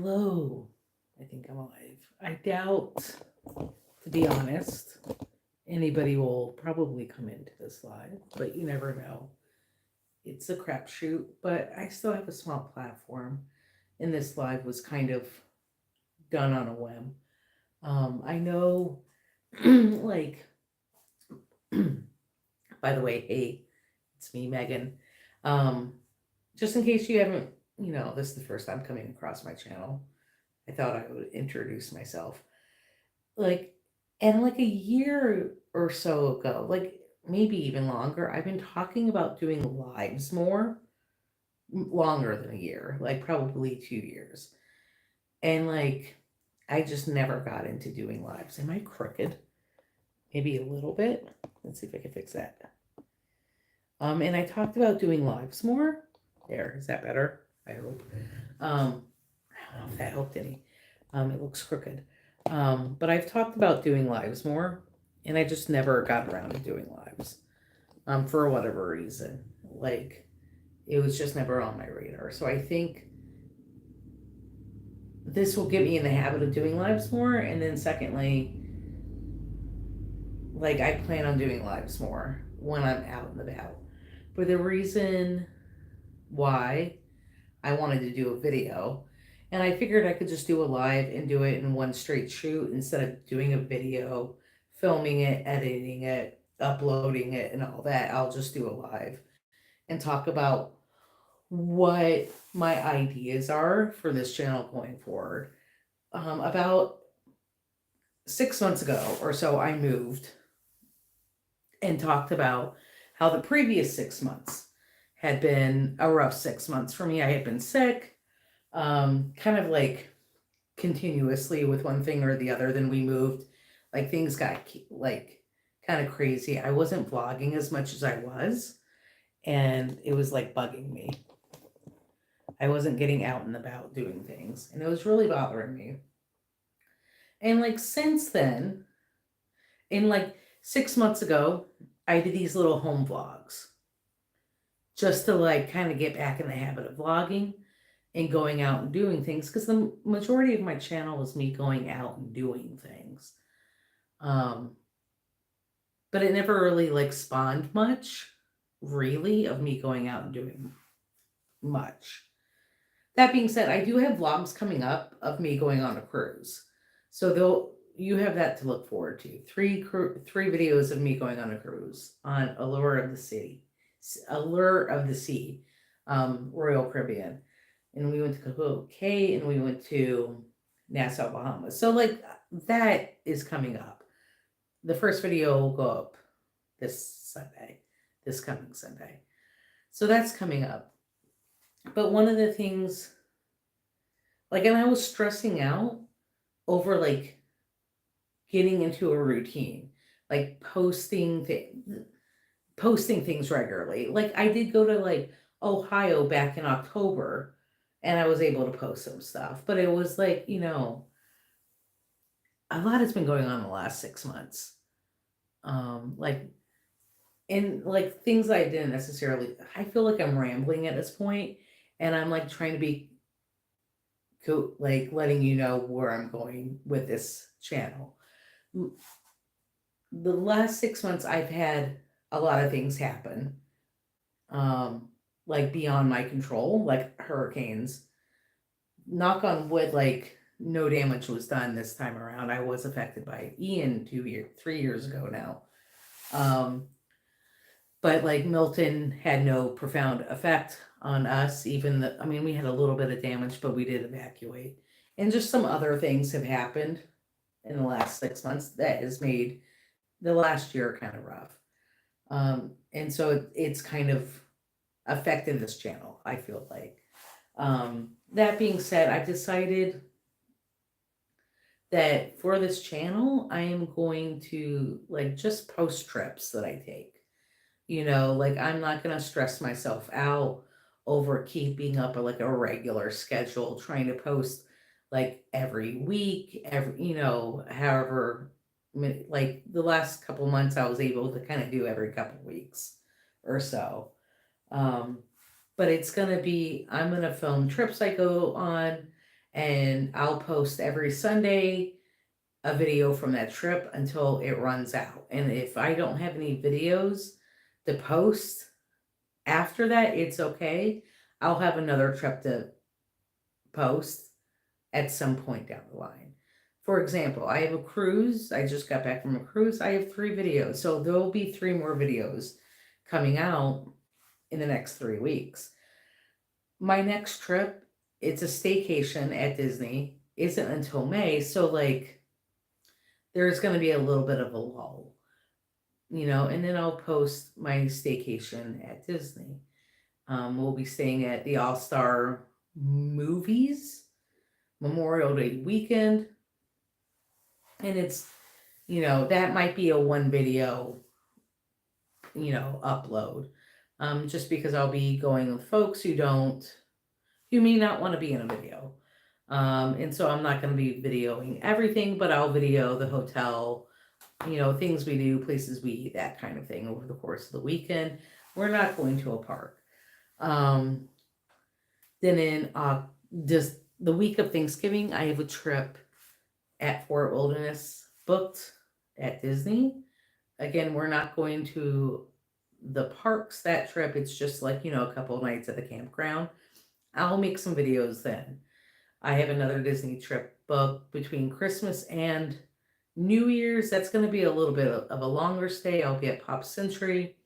Hello. I think I'm alive. I doubt, to be honest, anybody will probably come into this live, but you never know. It's a crapshoot, but I still have a small platform, and this live was kind of done on a whim. I know, like, by the way, hey, it's me, Megan. Um, just in case you haven't, this is the first time coming across my channel, I thought I would introduce myself. Like, and like a year or so ago, like maybe even longer, I've been talking about doing lives more, longer than a year, like probably 2 years. And like, I just never got into doing lives. Am I crooked? Maybe a little bit. Let's see if I can fix that. And I talked about doing lives more. There, is that better? I hope. I don't know if that helped any. It looks crooked. But I've talked about doing lives more, and I just never got around to doing lives. For whatever reason. Like, it was just never on my radar. So I think this will get me in the habit of doing lives more. And then, secondly, like, I plan on doing lives more when I'm out and about. For the reason why I wanted to do a video. And I figured I could just do a live and do it in one straight shoot instead of doing a video, filming it, editing it, uploading it, and all that. I'll just do a live and talk about what my ideas are for this channel going forward. About 6 months ago or so, I moved and talked about how the previous 6 months had been a rough 6 months for me. I had been sick, kind of like continuously with one thing or the other. Then we moved, like things got like kind of crazy. I wasn't vlogging as much as I was, and it was like bugging me. I wasn't getting out and about doing things, and it was really bothering me. And like since then, in like 6 months ago, I did these little home vlogs just to like kind of get back in the habit of vlogging and going out and doing things, because the majority of my channel was me going out and doing things. Um, but it never really like spawned much, really, of me going out and doing much. That being said, I do have vlogs coming up of me going on a cruise. So they'll you have that to look forward to. Three videos of me going on a cruise on Allure of the Sea, Royal Caribbean. And we went to Coco Cay and we went to Nassau, Bahamas. So like that is coming up. The first video will go up this coming Sunday. So that's coming up. But one of the things, like, and I was stressing out over like getting into a routine, like posting things regularly. Like I did go to like Ohio back in October, and I was able to post some stuff, but it was like, a lot has been going on the last 6 months. Like, and like things I didn't necessarily, I feel like I'm rambling at this point, and I'm like trying to be like letting you know where I'm going with this channel. The last 6 months, I've had a lot of things happen, um, like beyond my control, like hurricanes. Knock on wood, like no damage was done this time around. I was affected by Ian 3 years ago now. Um, but like Milton had no profound effect on us. I mean, we had a little bit of damage, but we did evacuate. And just some other things have happened in the last 6 months that has made the last year kind of rough. And so it's kind of affected this channel, I feel like. That being said, I've decided that for this channel, I am going to like just post trips that I take. Like I'm not going to stress myself out over keeping up like a regular schedule, trying to post like every week, however, like the last couple months I was able to kind of do every couple weeks or so. Um, but it's going to be, I'm going to film trips I go on, and I'll post every Sunday a video from that trip until it runs out. And if I don't have any videos to post after that, it's okay. I'll have another trip to post at some point down the line. For example, I have a cruise. I just got back from a cruise. I have 3 videos. So there will be 3 more videos coming out in the next 3 weeks. My next trip, it's a staycation at Disney, isn't until May. So, like, there's going to be a little bit of a lull, and then I'll post my staycation at Disney. We'll be staying at the All Star Movies Memorial Day weekend. And it's, that might be a 1 video, upload. Just because I'll be going with folks who may not want to be in a video. And so I'm not going to be videoing everything, but I'll video the hotel, things we do, places we eat, that kind of thing over the course of the weekend. We're not going to a park. Then in just the week of Thanksgiving, I have a trip at Fort Wilderness booked at Disney. Again, we're not going to the parks that trip. It's just like, a couple of nights at the campground. I'll make some videos then. I have another Disney trip booked between Christmas and New Year's. That's going to be a little bit of a longer stay. I'll be at Pop Century.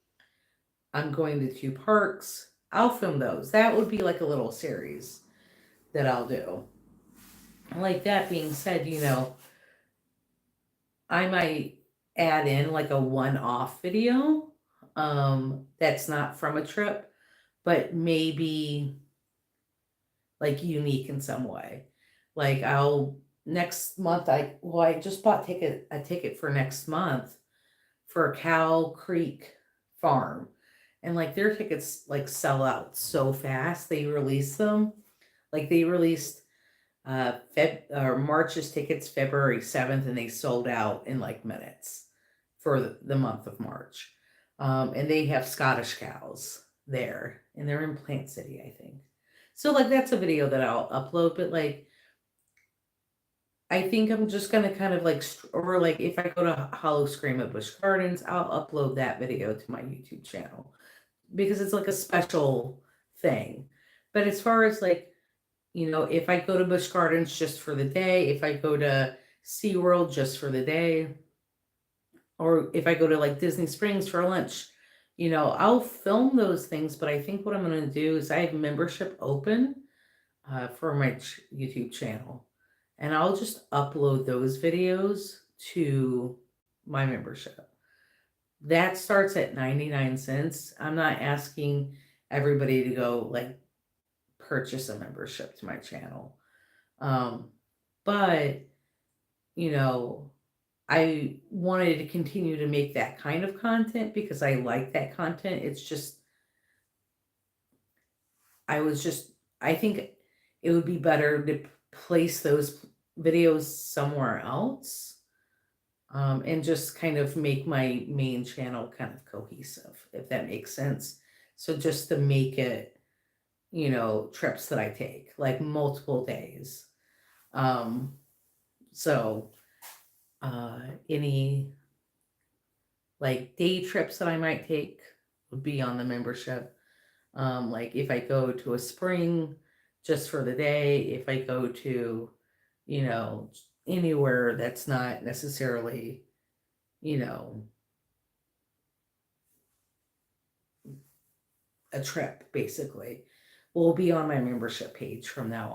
I'm going to 2 parks. I'll film those. That would be like a little series that I'll do. Like, that being said, I might add in like a one-off video that's not from a trip, but maybe like unique in some way. Like, next month, I just bought a ticket for next month for Cow Creek Farm. And like, their tickets like sell out so fast. They release them. Like, they released March's tickets February 7th, and they sold out in like minutes for the month of March. And they have Scottish cows there, and they're in Plant City, I think. So like, that's a video that I'll upload, but like, I think I'm just gonna kind of like, or like, if I go to Hollow Scream at Busch Gardens, I'll upload that video to my YouTube channel because it's like a special thing. But as far as like, if I go to Busch Gardens just for the day, if I go to SeaWorld just for the day, or if I go to like Disney Springs for lunch, I'll film those things. But I think what I'm going to do is I have membership open for my YouTube channel, and I'll just upload those videos to my membership. That starts at 99 cents. I'm not asking everybody to go like purchase a membership to my channel. But, I wanted to continue to make that kind of content because I like that content. It's just, I think it would be better to place those videos somewhere else. And just kind of make my main channel kind of cohesive, if that makes sense. So just to make it, trips that I take, like multiple days. So any like day trips that I might take would be on the membership. Like if I go to a spring just for the day, if I go to, anywhere that's not necessarily, a trip, basically, will be on my membership page from now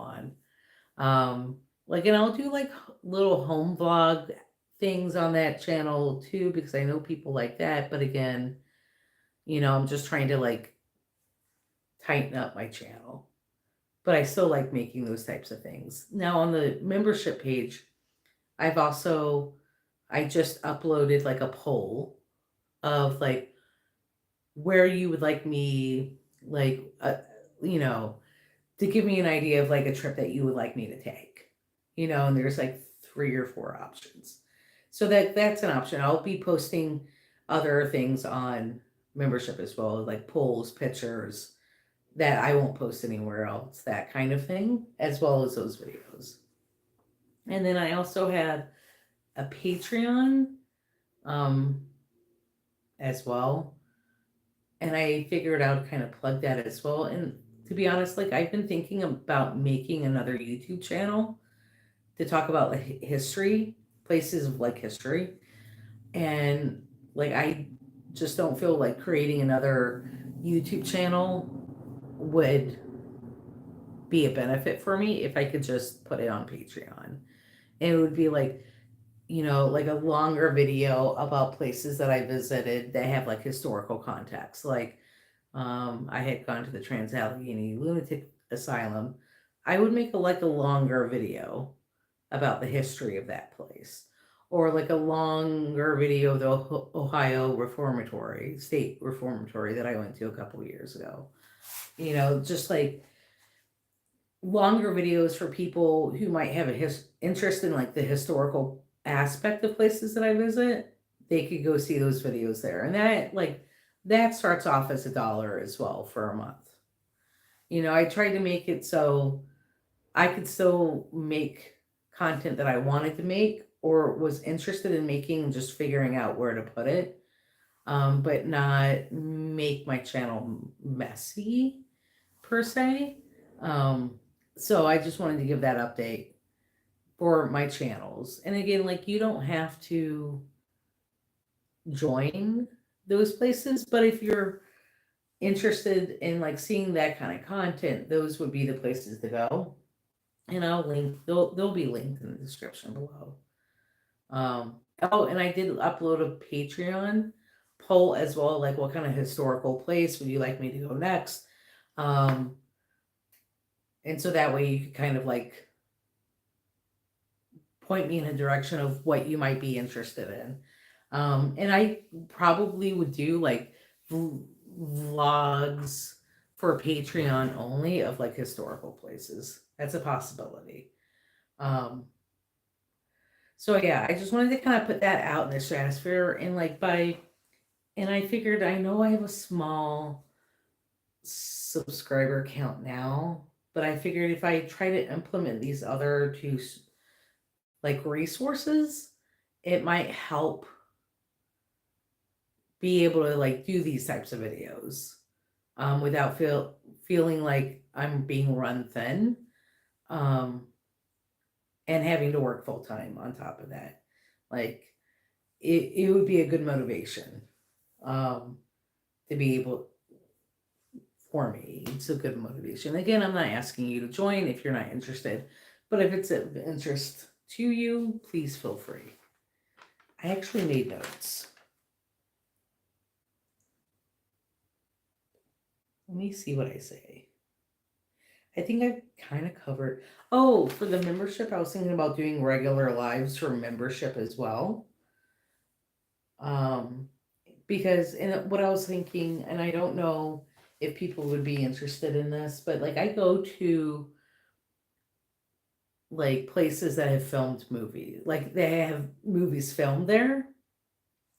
on. Like, and I'll do like little home vlog things on that channel too, because I know people like that. But again, I'm just trying to like tighten up my channel, but I still like making those types of things. Now on the membership page, I just uploaded like a poll of like where you would like me, like, to give me an idea of like a trip that you would like me to take, and there's like 3 or 4 options. So that's an option. I'll be posting other things on membership as well, like polls, pictures, that I won't post anywhere else, that kind of thing, as well as those videos. And then I also have a Patreon um, as well. And I figured out to kind of plug that as well. And to be honest, like I've been thinking about making another YouTube channel to talk about like history, places of like history. And like I just don't feel like creating another YouTube channel would be a benefit for me if I could just put it on Patreon. And it would be like, like a longer video about places that I visited that have like historical context. Like I had gone to the Trans-Allegheny Lunatic Asylum. I would make like a longer video about the history of that place, or like a longer video of the Ohio Reformatory, State Reformatory that I went to a couple years ago. Just like longer videos for people who might have a interest in like the historical aspect of places that I visit. They could go see those videos there, and that starts off as $1 as well for a month. I tried to make it so I could still make content that I wanted to make or was interested in making, just figuring out where to put it, but not make my channel messy per se. So I just wanted to give that update for my channels. And again, like you don't have to join those places, but if you're interested in like seeing that kind of content, those would be the places to go. And I'll link, they'll be linked in the description below. Oh, and I did upload a Patreon poll as well, like what kind of historical place would you like me to go next? And so that way you could kind of like point me in a direction of what you might be interested in. And I probably would do like vlogs for Patreon only of like historical places. That's a possibility. So yeah, I just wanted to kind of put that out in the stratosphere, and and I figured, I know I have a small subscriber count now, but I figured if I try to implement these other two like resources, it might help be able to like do these types of videos without feeling like I'm being run thin, um, and having to work full time on top of that. Like it would be a good motivation to be able, for me, it's a good motivation. Again, I'm not asking you to join if you're not interested, but if it's of interest to you, please feel free. I actually made notes. Let me see what I say. I think I've kind of covered. Oh, for the membership, I was thinking about doing regular lives for membership as well. Um, because and what I was thinking, and I don't know if people would be interested in this, but like I go to like places that have filmed movies, like they have movies filmed there,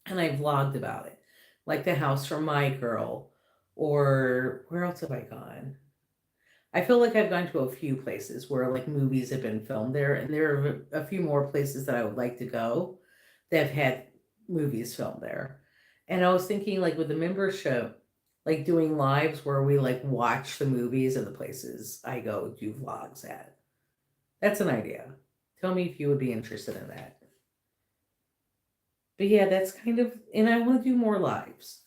and I vlogged about it, like the house from My Girl, or where else have I gone? I feel like I've gone to a few places where like movies have been filmed there, and there are a few more places that I would like to go that have had movies filmed there. And I was thinking, like with the membership, like doing lives where we like watch the movies of the places I go do vlogs at. That's an idea. Tell me if you would be interested in that. But yeah, that's kind of, and I want to do more lives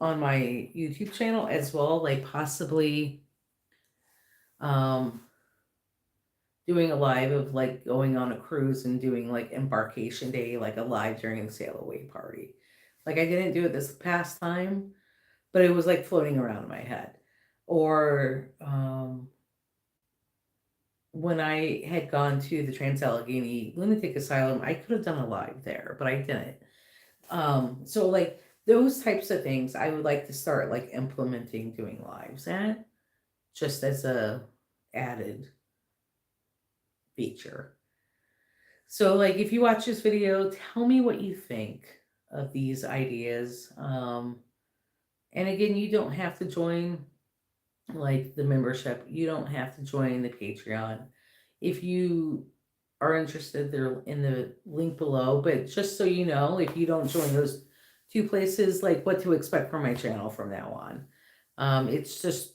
on my YouTube channel as well, like possibly um doing a live of like going on a cruise and doing like embarkation day, like a live during the sail away party. Like I didn't do it this past time, but it was like floating around in my head. Or when I had gone to the Trans-Allegheny Lunatic Asylum, I could have done a live there, but I didn't. So like those types of things I would like to start like implementing doing lives at, just as a added feature. So like if you watch this video, tell me what you think of these ideas. And again, you don't have to join like the membership. You don't have to join the Patreon. If you are interested, they're in the link below. But just so you know, if you don't join those two places, like what to expect from my channel from now on. It's just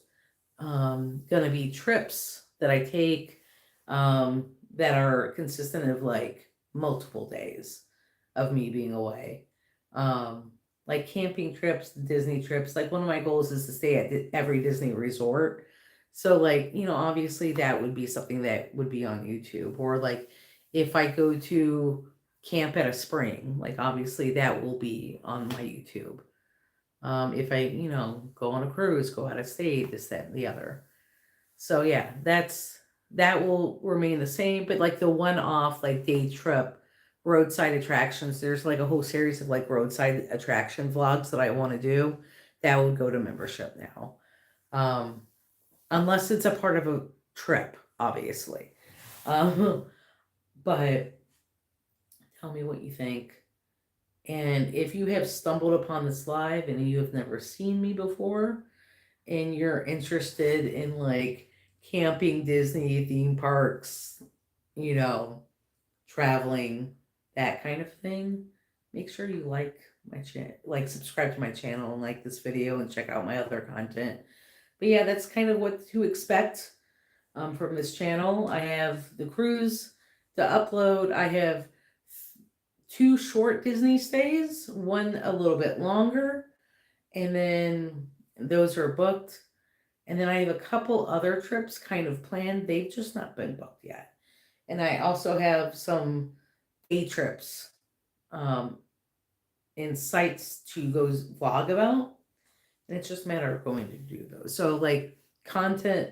gonna be trips that I take that are consistent of like multiple days of me being away. Um, like camping trips, Disney trips. Like one of my goals is to stay at every Disney resort. So like, obviously that would be something that would be on YouTube. Or like if I go to camp at a spring, like obviously that will be on my YouTube. If I, go on a cruise, go out of state, this, that, and the other. So yeah, that will remain the same. But like the one-off like day trip roadside attractions, there's like a whole series of like roadside attraction vlogs that I want to do. That would go to membership now. Um, unless it's a part of a trip, obviously. Um, but tell me what you think. And if you have stumbled upon this live and you have never seen me before, and you're interested in like camping, Disney theme parks, you know, traveling, that kind of thing, make sure you like my channel, like subscribe to my channel and like this video and check out my other content. But yeah, that's kind of what to expect from this channel. I have the cruise to upload. I have 2 short Disney stays, one a little bit longer, and then those are booked. And then I have a couple other trips kind of planned. They've just not been booked yet. And I also have some day trips um, and sites to go vlog about. And it's just a matter of going to do those. So like content,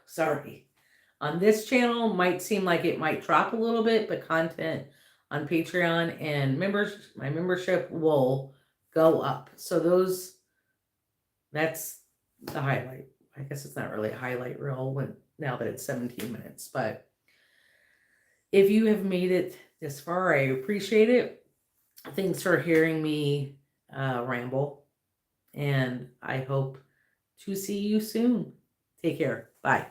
sorry, on this channel might seem like it might drop a little bit, but content on Patreon and my membership will go up. So that's the highlight. I guess it's not really a highlight reel now that it's 17 minutes, but if you have made it this far, I appreciate it. Thanks for hearing me ramble, and I hope to see you soon. Take care. Bye.